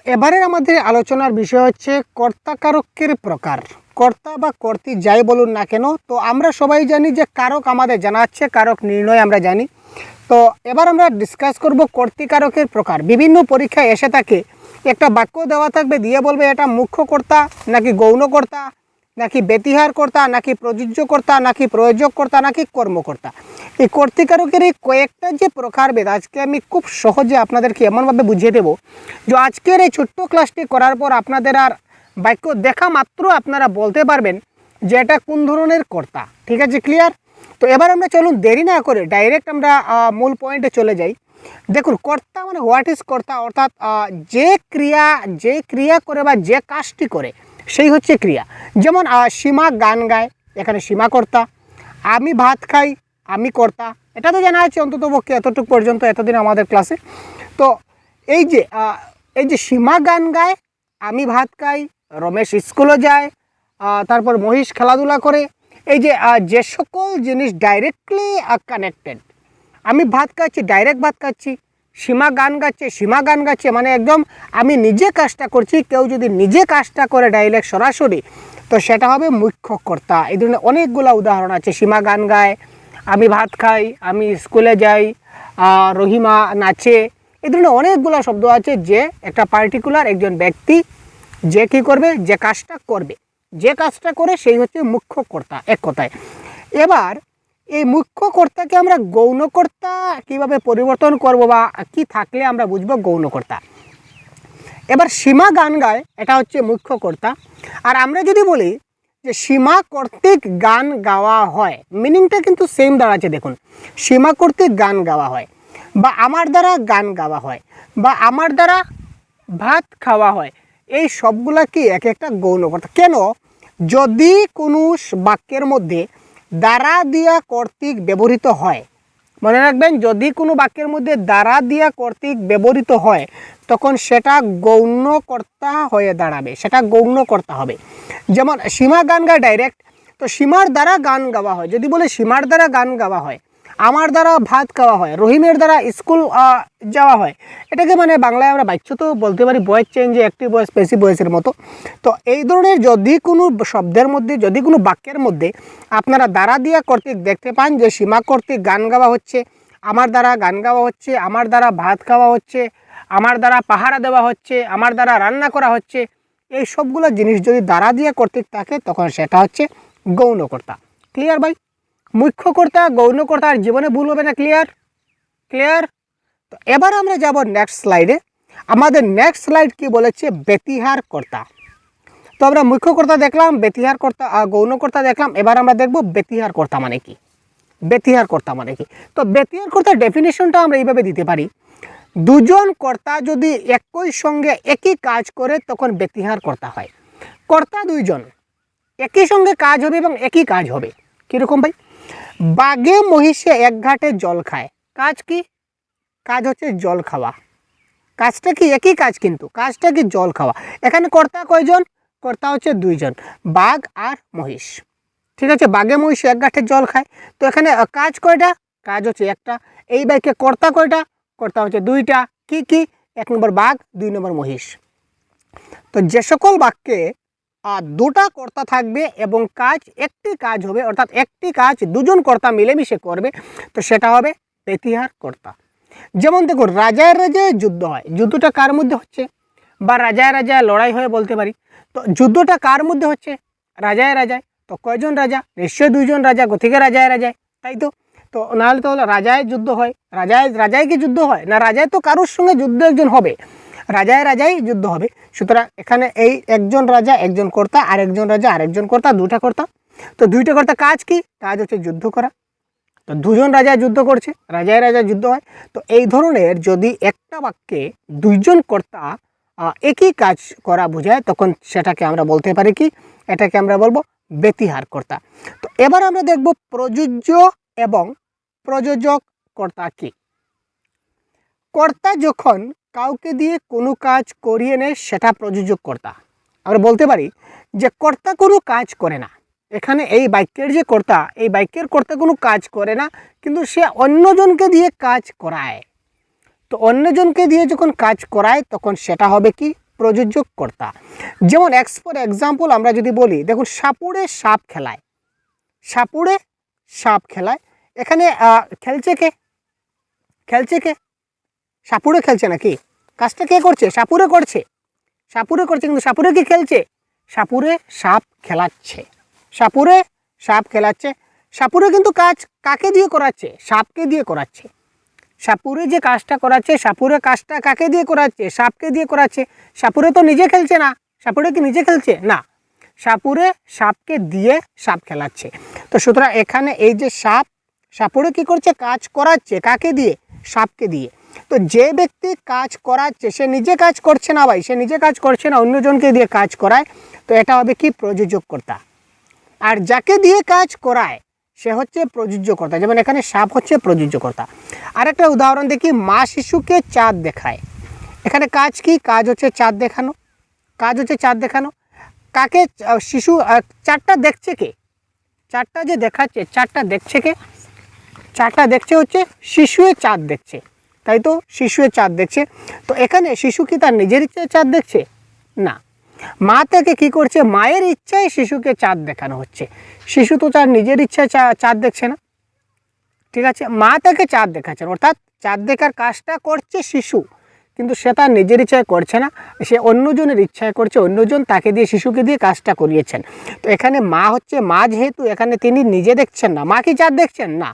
এবারের আমাদের আলোচনার বিষয় হচ্ছে কর্তা কারকের প্রকার। কর্তা বা কর্তৃ যাই বলুন না কেন, তো আমরা সবাই জানি যে কারক আমাদের জানা আছে, কারক নির্ণয় আমরা জানি। তো এবার আমরা ডিসকাস করব কর্তৃকারকের প্রকার। বিভিন্ন পরীক্ষায় এসে থাকে, একটা বাক্য দেওয়া থাকবে, দিয়ে বলবে এটা মুখ্য কর্তা নাকি গৌণ কর্তা নাকি ব্যতিহার কর্তা নাকি প্রযোজ্য কর্তা নাকি প্রয়োজক কর্তা নাকি কর্মকর্তা। এই কর্তৃকারকের এই কয়েকটা যে প্রকারভেদ আজকে আমি খুব সহজে আপনাদেরকে এমনভাবে বুঝিয়ে দেব যে আজকের এই ছোট্ট ক্লাসটি করার পর আপনাদের আর বাক্য দেখা মাত্র আপনারা বলতে পারবেন যে এটা কোন ধরনের কর্তা। ঠিক আছে, ক্লিয়ার? তো এবার আমরা চলুন দেরি না করে ডাইরেক্ট আমরা মূল পয়েন্টে চলে যাই। দেখুন, কর্তা মানে হোয়াট ইজ কর্তা, অর্থাৎ যে ক্রিয়া করে বা যে কাজটি করে সেই হচ্ছে ক্রিয়া। যেমন সীমা গান গায়, এখানে সীমা কর্তা। আমি ভাত খাই, আমি কর্তা। এটা তো জানা আছে অন্ততপক্ষে এতটুকু পর্যন্ত এতদিন আমাদের ক্লাসে। তো এই যে সীমা গান গায়, আমি ভাত খাই, রমেশ স্কুলে যায়, তারপর মহিষ খেলাধুলা করে, এই যে সকল জিনিস ডাইরেক্টলি কানেক্টেড। আমি ভাত খাচ্ছি, ডাইরেক্ট ভাত খাচ্ছি। সীমা গান গাচ্ছে, সীমা গান গাচ্ছে, মানে একদম আমি নিজে কাজটা করছি। কেউ যদি নিজে কাজটা করে ডাইরেক্ট সরাসরি, তো সেটা হবে মুখ্য কর্তা। এই ধরনের অনেকগুলো উদাহরণ আছে। সীমা গান গায়, আমি ভাত খাই, আমি স্কুলে যাই, রহিমা নাচে। এই ধরনের অনেকগুলো শব্দ আছে যে একটা পার্টিকুলার একজন ব্যক্তি যে কী করবে, যে কাজটা করবে, যে কাজটা করে সেই হচ্ছে মুখ্য কর্তা, এক কথায়। এবার এই মুখ্য কর্তাকে আমরা গৌণকর্তা কীভাবে পরিবর্তন করব বা কি থাকলে আমরা বুঝবো গৌণকর্তা। এবার সীমা গান গায়, এটা হচ্ছে মুখ্য কর্তা। আর আমরা যদি বলি যে সীমা কর্তৃক গান গাওয়া হয়, মিনিংটা কিন্তু সেম দাঁড়াচ্ছে। দেখুন, সীমা কর্তৃক গান গাওয়া হয়, বা আমার দ্বারা গান গাওয়া হয়, বা আমার দ্বারা ভাত খাওয়া হয়, এই সবগুলা কি এক একটা গৌণকর্তা। কেন? যদি কোনো বাক্যের মধ্যে দ্বারা দিয়া কর্তৃক ব্যবহৃত হয়, মনে রাখবেন, যদি কোনো বাক্যের মধ্যে দ্বারা দিয়া কর্তৃক ব্যবহৃত হয় তখন সেটা গৌণকর্তা হয়ে দাঁড়াবে, সেটা গৌণকর্তা হবে। যেমন সীমা গান গায় ডাইরেক্ট, তো সীমার দ্বারা গান গাওয়া হয়। যদি বলে সীমার দ্বারা গান গাওয়া হয়, আমার দ্বারা ভাত খাওয়া হয়, রহিমের দ্বারা স্কুল যাওয়া হয়, এটাকে মানে বাংলায় আমরা বাচ্য তো বলতে পারি ভয়েস চেঞ্জে অ্যাক্টিভ ভয়েস প্যাসিভ ভয়েসের মতো। তো এই ধরনের যদি কোনো শব্দের মধ্যে, যদি কোনো বাক্যের মধ্যে আপনারা দ্বারা দিয়া কর্তৃক দেখতে পান যে সীমা কর্তৃক গান গাওয়া হচ্ছে, আমার দ্বারা গান গাওয়া হচ্ছে, আমার দ্বারা ভাত খাওয়া হচ্ছে, আমার দ্বারা পাহারা দেওয়া হচ্ছে, আমার দ্বারা রান্না করা হচ্ছে, এই সবগুলো জিনিস যদি দ্বারা দিয়া কর্তৃক থাকে তখন সেটা হচ্ছে গৌণকর্তা। ক্লিয়ার ভাই? মুখ্য কর্তা, গৌণকর্তা, আর জীবনে ভুল হবে না। ক্লিয়ার? তো এবার আমরা যাব নেক্সট স্লাইডে। আমাদের নেক্সট স্লাইড কি বলেছে? ব্যতিহার কর্তা। তো আমরা মুখ্য কর্তা দেখলাম, ব্যতিহার কর্তা, গৌণকর্তা দেখলাম। এবার আমরা দেখব ব্যতিহার কর্তা মানে কি। ব্যতিহার কর্তা মানে কি? তো ব্যতিহার কর্তার ডেফিনেশনটা আমরা এইভাবে দিতে পারি, দুজন কর্তা যদি একই সঙ্গে একই কাজ করে তখন ব্যতিহার কর্তা হয়। কর্তা দুইজন, একই সঙ্গে কাজ হবে এবং একই কাজ হবে। কীরকম ভাই? বাঘে মহিষে এক ঘাটে জল খায়, কাজ কি? কাজ হচ্ছে জল খাওয়া। কাজটা কি? একই কাজ, কিন্তু কাজটা কি? জল খাওয়া। এখানে কর্তা কয়জন? কর্তা হচ্ছে দুইজন, বাঘ আর মহিষ। ঠিক আছে, বাঘে মহিষে এক ঘাটে জল খায়। তো এখানে কাজ কয়টা? কাজ হচ্ছে একটা। এই বাক্যে কর্তা কয়টা? কর্তা হচ্ছে দুইটা। কি কি? এক নম্বর বাঘ, দুই নম্বর মহিষ। তো যে সকল বাক্যে দুটা কর্তা থাকবে এবং কাজ একটি কাজ হবে, অর্থাৎ একটি কাজ দুজন কর্তা মিলেমিশে করবে, তো সেটা হবে ব্যতিহার কর্তা। যেমন দেখুন, রাজায় রাজায় যুদ্ধ হয়, যুদ্ধটা কার মধ্যে হচ্ছে? বা রাজায় রাজায় লড়াই হয় বলতে পারি। তো যুদ্ধটা কার মধ্যে হচ্ছে? রাজায় রাজায়। তো কয়জন রাজা? নিশ্চয়ই দুইজন রাজা, গতিকে রাজায় রাজায়, তাই তো? তো নাহলে তো রাজায় যুদ্ধ হয়, রাজায় কি যুদ্ধ হয় না? রাজায় তো কারোর সঙ্গে যুদ্ধ একজন হবে, রাজায় যুদ্ধ হবে। সুতরাং এখানে এই একজন রাজা একজন কর্তা, আর একজন রাজা আরেকজন কর্তা, দুটা কর্তা। তো দুইটা কর্তা কাজ কি? কাজ হচ্ছে যুদ্ধ করা। তো দুজন রাজা যুদ্ধ করছে, রাজায় যুদ্ধ হয়। তো এই ধরনের যদি একটা বাক্যে দুইজন কর্তা একই কাজ করা বোঝায় তখন সেটাকে আমরা বলতে পারি কি? এটাকে আমরা বলবো ব্যতিহার কর্তা। তো এবার আমরা দেখব প্রযোজ্য এবং প্রযোজক কর্তা কি। কর্তা যখন কাউকে দিয়ে কোনো কাজ করিয়ে নেয় সেটা প্রযোজক কর্তা। আমরা বলতে পারি যে কর্তা কোনো কাজ করে না। এখানে এই বাক্যের যে কর্তা, এই বাক্যের কর্তা কোনো কাজ করে না, কিন্তু সে অন্যজনকে দিয়ে কাজ করায়। তো অন্যজনকে দিয়ে যখন কাজ করায় তখন সেটা হবে কি? প্রযোজক কর্তা। যেমন ফর এক্সাম্পল আমরা যদি বলি, দেখুন সাপুড়ে সাপ খেলায়, সাপুড়ে সাপ খেলায়, এখানে খেলছে কে? খেলছে কে? সাপুড়ে খেলছে নাকি? কাজটা কে করছে? সাপুড়ে করছে, সাপুড়ে করছে, কিন্তু সাপুড়ে কি খেলছে? সাপুড়ে সাপ খেলাচ্ছে, সাপুড়ে সাপ খেলাচ্ছে। সাপুড়ে কিন্তু কাজ কাকে দিয়ে করাচ্ছে? সাপকে দিয়ে করাচ্ছে। সাপুড়ে যে কাজটা করাচ্ছে, সাপুড়ে কাজটা কাকে দিয়ে করাচ্ছে? সাপকে দিয়ে করাচ্ছে। সাপুড়ে তো নিজে খেলছে না, সাপুড়ে কি নিজে খেলছে না, সাপুড়ে সাপকে দিয়ে সাপ খেলাচ্ছে। তো সুতরাং এখানে এই যে সাপ, সাপুড়ে কি করছে? কাজ করাচ্ছে, কাকে দিয়ে? সাপকে দিয়ে। তো যে ব্যক্তি কাজ করাচ্ছে সে নিজে কাজ করছে না ভাই, সে নিজে কাজ করছে না, অন্যজনকে দিয়ে কাজ করায়, তো এটা হবে কি? প্রযোজককর্তা। আর যাকে দিয়ে কাজ করায় সে হচ্ছে প্রযোজ্যকর্তা। যেমন এখানে সাপ হচ্ছে প্রযোজ্যকর্তা। আরেকটা উদাহরণ দেখি, মা শিশুকে চাঁদ দেখায়। এখানে কাজ কি? কাজ হচ্ছে চাঁদ দেখানো, কাজ হচ্ছে চাঁদ দেখানো। কাকে? শিশু চাঁদটা দেখছে কে? চাঁদটা যে দেখাচ্ছে, চাঁদটা দেখছে কে? চাঁদটা দেখছে হচ্ছে শিশুয়ে চাঁদ দেখছে, তাই তো? শিশুয়ে চাঁদ দেখছে। তো এখানে শিশু কি তার নিজের ইচ্ছায় চাঁদ দেখছে? না, মা তাকে কী করছে? মায়ের ইচ্ছায় শিশুকে চাঁদ দেখানো হচ্ছে। শিশু তো তার নিজের ইচ্ছায় চাঁদ দেখছে না, ঠিক আছে? মা তাকে চাঁদ দেখাচ্ছেন, অর্থাৎ চাঁদ দেখার কাজটা করছে শিশু, কিন্তু সে তার নিজের ইচ্ছায় করছে না, সে অন্যজনের ইচ্ছায় করছে, অন্যজন তাকে দিয়ে, শিশুকে দিয়ে কাজটা করিয়েছেন। তো এখানে মা হচ্ছে, মা যেহেতু এখানে তিনি নিজে দেখছেন না, মা কি চাঁদ দেখছেন না,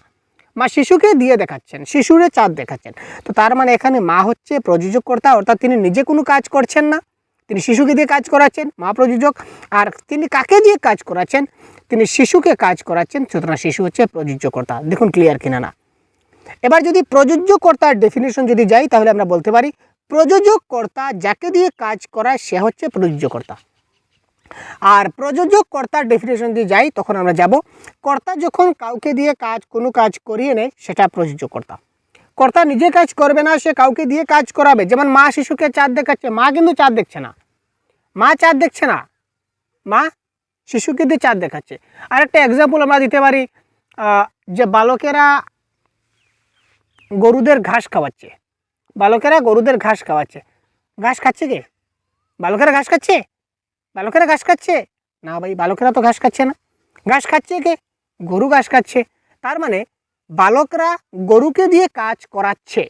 মা শিশুকে দিয়ে দেখাচ্ছেন, শিশুরে চাঁদ দেখাচ্ছেন। তো তার মানে এখানে মা হচ্ছে প্রযোজককর্তা, অর্থাৎ তিনি নিজে কোনো কাজ করছেন না, তিনি শিশুকে দিয়ে কাজ করাচ্ছেন, মা প্রযোজক। আর তিনি কাকে দিয়ে কাজ করাচ্ছেন? তিনি শিশুকে কাজ করাচ্ছেন, সুতরাং শিশু হচ্ছে প্রযোজ্যকর্তা। দেখুন ক্লিয়ার কিনা না? এবার যদি প্রযোজ্যকর্তার ডেফিনেশন যদি যাই, তাহলে আমরা বলতে পারি প্রযোজককর্তা যাকে দিয়ে কাজ করায় সে হচ্ছে প্রযোজ্যকর্তা। আর প্রযোজককর্তার ডেফিনেশন দিয়ে যাই, তখন আমরা যাব কর্তা যখন কাউকে দিয়ে কোনো কাজ করিয়ে নেয় সেটা প্রযোজ্যকর্তা। কর্তা নিজে কাজ করবে না, সে কাউকে দিয়ে কাজ করাবে। যেমন মা শিশুকে চাঁদ দেখাচ্ছে, মা কিন্তু চাঁদ দেখছে না, মা চাঁদ দেখছে না, মা শিশুকে দিয়ে চাঁদ দেখাচ্ছে। আরেকটা এক্সাম্পল আমরা দিতে পারি, যে বালকেরা গরুদের ঘাস খাওয়াচ্ছে, বালকেরা গরুদের ঘাস খাওয়াচ্ছে, ঘাস খাচ্ছে কে? বালকেরা ঘাস খাচ্ছে? বালকেরা ঘাস খাচ্ছে না ভাই, বালকেরা তো ঘাস খাচ্ছে না। ঘাস খাচ্ছে কে? গরু ঘাস খাচ্ছে। তার মানে বালকরা গরুকে দিয়ে কাজ করাচ্ছে,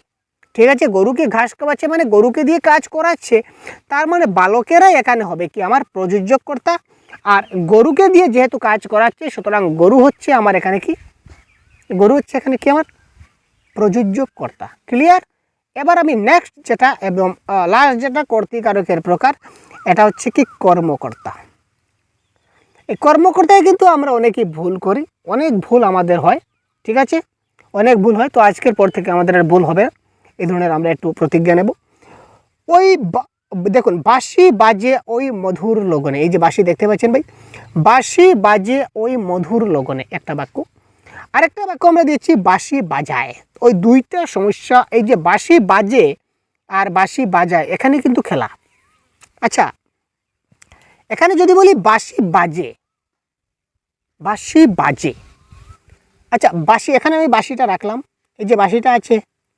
ঠিক আছে? গরুকে ঘাস খাওয়াচ্ছে মানে গরুকে দিয়ে কাজ করাচ্ছে। তার মানে বালকেরাই এখানে হবে কি? আমার প্রযোজককর্তা। আর গরুকে দিয়ে যেহেতু কাজ করাচ্ছে, সুতরাং গরু হচ্ছে আমার এখানে কি? গরু হচ্ছে এখানে কি? আমার প্রযোজককর্তা। ক্লিয়ার? এবার আমি নেক্সট যেটা এবং লাস্ট যেটা কর্তৃকারকের প্রকার, এটা হচ্ছে কি? কর্মকর্তা। এই কর্মকর্তায় কিন্তু আমরা অনেকেই ভুল করি, অনেক ভুল আমাদের হয়, ঠিক আছে? অনেক ভুল হয়। তো আজকের পর থেকে আমাদের আর ভুল হবে না, এই ধরনের আমরা একটু প্রতিজ্ঞা নেব। ওই দেখুন, বাঁশি বাজে ওই মধুর লগনে, এই যে বাঁশি দেখতে পাচ্ছেন ভাই, বাঁশি বাজে ওই মধুর লগনে একটা বাক্য। আরেকটা বাক্য আমরা দিচ্ছি বাঁশি বাজায়। ওই দুইটা সমস্যা, এই যে বাঁশি বাজে আর বাঁশি বাজায়, এখানে কিন্তু খেলা। আচ্ছা, এখানে যদি বলি বাঁশি বাজে, বাঁশি বাজে, আচ্ছা বাঁশি, এখানে আমি বাঁশিটা রাখলাম, এই যে বাঁশিটা আছে,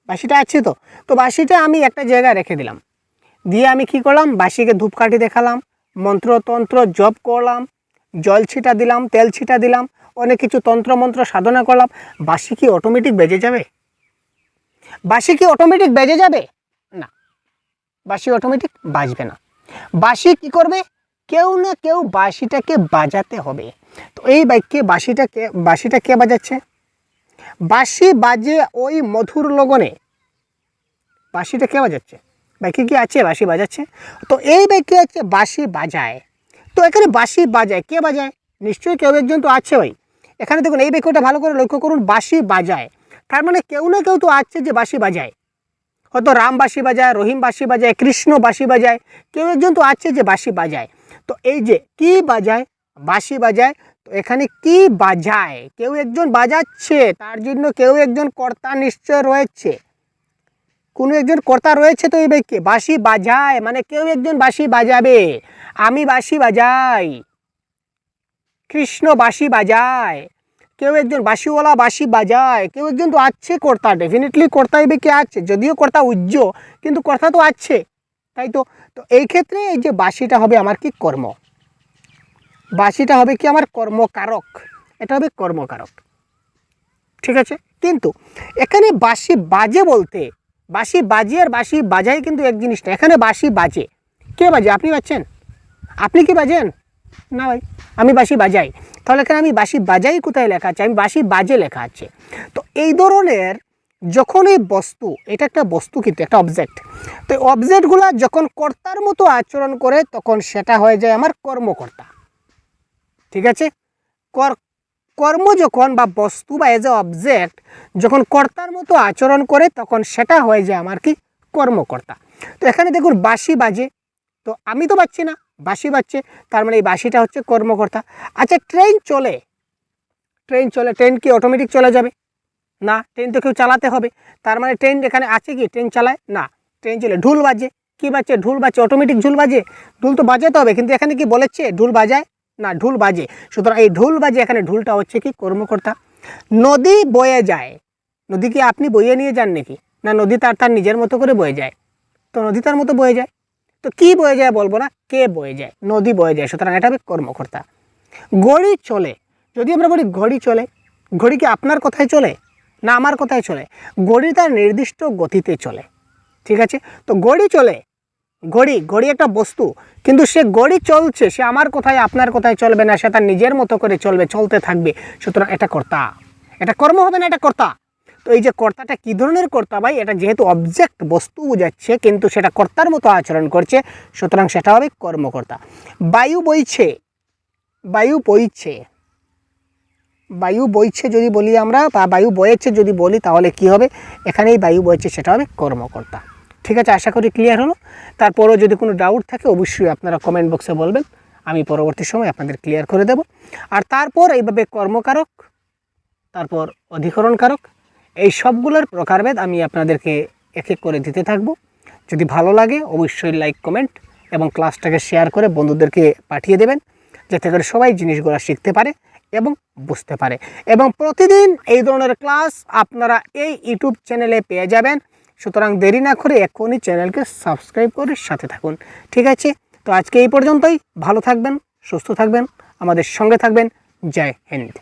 বাঁশিটা আছে, তো বাঁশিটা আমি একটা জায়গায় রেখে দিলাম, দিয়ে আমি কি করলাম? বাঁশিকে ধূপকাঠি দেখালাম, মন্ত্রতন্ত্র জপ করলাম, জল ছিটা দিলাম, তেল ছিটা দিলাম, অনেক কিছু তন্ত্রমন্ত্র সাধনা করলাম। বাঁশি কি অটোমেটিক বেজে যাবে? বাঁশি কি অটোমেটিক বেজে যাবে? না, বাঁশি অটোমেটিক বাজবে না। বাঁশি কি করবে? কেউ না কেউ বাঁশিটাকে বাজাতে হবে। তো এই বাক্যে বাঁশিটা কে বাজাচ্ছে? বাঁশি বাজে ওই মধুর লগনে, বাঁশিটা কে বাজাচ্ছে? বাক্যে কি আছে? বাঁশি বাজাচ্ছে। তো এই বাক্যে আছে বাঁশি বাজায়। তো এখানে বাঁশি বাজায়, কে বাজায়? নিশ্চয়ই কেউ একজন তো আছে ভাই। এখানে দেখুন এই বাক্যটা ভালো করে লক্ষ্য করুন, বাঁশি বাজায়, তার মানে কেউ না কেউ তো আছে যে বাঁশি বাজায়। হয়তো রাম বাঁশি বাজায়, রহিম বাঁশি বাজায়, কৃষ্ণ বাঁশি বাজায়, কেউ একজন তো আছে যে বাঁশি বাজায়। তো এই যে কি বাজায়? বাঁশি বাজায়। তো এখানে কি বাজায়? কেউ একজন বাজাচ্ছে, তার জন্য কেউ একজন কর্তা নিশ্চয় রয়েছে, কোনো একজন কর্তা রয়েছে। তো এই বাক্যে বাঁশি বাজায় মানে কেউ একজন বাঁশি বাজাবে। আমি বাঁশি বাজাই, কৃষ্ণ বাঁশি বাজায়, কেউ একজন বাঁশিওয়ালা বাঁশি বাজায়, কেউ একজন তো আছে কর্তা, ডেফিনেটলি কর্তা এই বাক্যে আছে, যদিও কর্তা উজ্জ্ব, কিন্তু কর্তা তো আছে। তাই তো। তো এই ক্ষেত্রে এই যে বাসিটা হবে আমার কি কর্ম, বাসিটা হবে কি আমার কর্মকারক, এটা হবে কর্মকারক, ঠিক আছে। কিন্তু এখানে বাঁশি বাজে বলতে বাঁশি বাজে আর বাঁশি বাজাই কিন্তু এক জিনিস না। এখানে বাঁশি বাজে, কে বাজে? আপনি বাজছেন? আপনি কি বাজেন? না ভাই, আমি বাঁশি বাজাই। তাহলে এখানে আমি বাঁশি বাজাই কোথায় লেখা আছে? আমি বাঁশি বাজে লেখা আছে। তো এই ধরনের যখন এই বস্তু, এটা একটা বস্তু কিন্তু একটা অবজেক্ট, তো এই অবজেক্টগুলো যখন কর্তার মতো আচরণ করে তখন সেটা হয়ে যায় আমার কর্মকর্তা, ঠিক আছে। কর্ম যখন বা বস্তু বা এজ এ অবজেক্ট যখন কর্তার মতো আচরণ করে তখন সেটা হয়ে যায় আমার কি কর্মকর্তা। তো এখানে দেখুন বাঁশি বাজে, তো আমি তো বাজছি না, বাঁশি বাজছে, তার মানে এই বাঁশিটা হচ্ছে কর্মকর্তা। আচ্ছা ট্রেন চলে, ট্রেন চলে, ট্রেন কি অটোমেটিক চলে যাবে? না, ট্রেন তো কেউ চালাতে হবে। তার মানে ট্রেন এখানে আছে কি ট্রেন চালায়? না, ট্রেন চলে। ঢুল বাজে, কি বাজছে? ঢুল বাজছে, অটোমেটিক ঢুল বাজে? ঢুল তো বাজাতে হবে, কিন্তু এখানে কি বলেছে ঢুল বাজায়? না, ঢুল বাজে। সুতরাং এই ঢুল বাজে, এখানে ঢুলটা হচ্ছে কি কর্মকর্তা। নদী বয়ে যায়, নদী কি আপনি বইয়ে নিয়ে যান নাকি? না, নদী তার নিজের মতো করে বয়ে যায়, তো নদী তার মতো বয়ে যায়। তো কি বয়ে যায় বলবো না, কে বয়ে যায়? নদী বয়ে যায়, সুতরাং এটা হবে কর্মকর্তা। ঘড়ি চলে, যদি আমরা বলি ঘড়ি চলে, ঘড়ি কি আপনার কথায় চলে? না আমার কথায় চলে। ঘড়ি তার নির্দিষ্ট গতিতে চলে, ঠিক আছে। তো ঘড়ি চলে, ঘড়ি ঘড়ি একটা বস্তু, কিন্তু সে ঘড়ি চলছে, সে আমার কথায় আপনার কথায় চলবে না, সে তার নিজের মতো করে চলবে, চলতে থাকবে। সুতরাং এটা কর্তা, এটা কর্ম হবে না, এটা কর্তা। তো এই যে কর্তাটা কী ধরনের কর্তা ভাই? এটা যেহেতু অবজেক্ট বস্তু বোঝাচ্ছে কিন্তু সেটা কর্তার মতো আচরণ করছে, সুতরাং সেটা হবে কর্মকর্তা। বায়ু বইছে, বায়ু বইছে, বায়ু বইছে যদি বলি আমরা, বা বায়ু বয়েছে যদি বলি, তাহলে কি হবে? এখানেই বায়ু বইছে, সেটা হবে কর্মকর্তা, ঠিক আছে। আশা করি ক্লিয়ার হলো। তারপরও যদি কোনো ডাউট থাকে অবশ্যই আপনারা কমেন্ট বক্সে বলবেন, আমি পরবর্তী সময় আপনাদের ক্লিয়ার করে দেব। আর তারপর এইভাবে কর্মকারক, তারপর অধিকরণকারক, এই সবগুলোর প্রকারভেদ আমি আপনাদেরকে এক এক করে দিতে থাকব। যদি ভালো লাগে অবশ্যই লাইক, কমেন্ট এবং ক্লাসটাকে শেয়ার করে বন্ধুদেরকে পাঠিয়ে দেবেন, যাতে করে সবাই জিনিসগুলো শিখতে পারে এবং বুঝতে পারে। এবং প্রতিদিন এই ধরনের ক্লাস আপনারা এই ইউটিউব চ্যানেলে পেয়ে যাবেন। সুতরাং দেরি না করে এখনই চ্যানেলকে সাবস্ক্রাইব করে সাথে থাকুন, ঠিক আছে। তো আজকে এই পর্যন্তই। ভালো থাকবেন, সুস্থ থাকবেন, আমাদের সঙ্গে থাকবেন। জয় হিন্দ।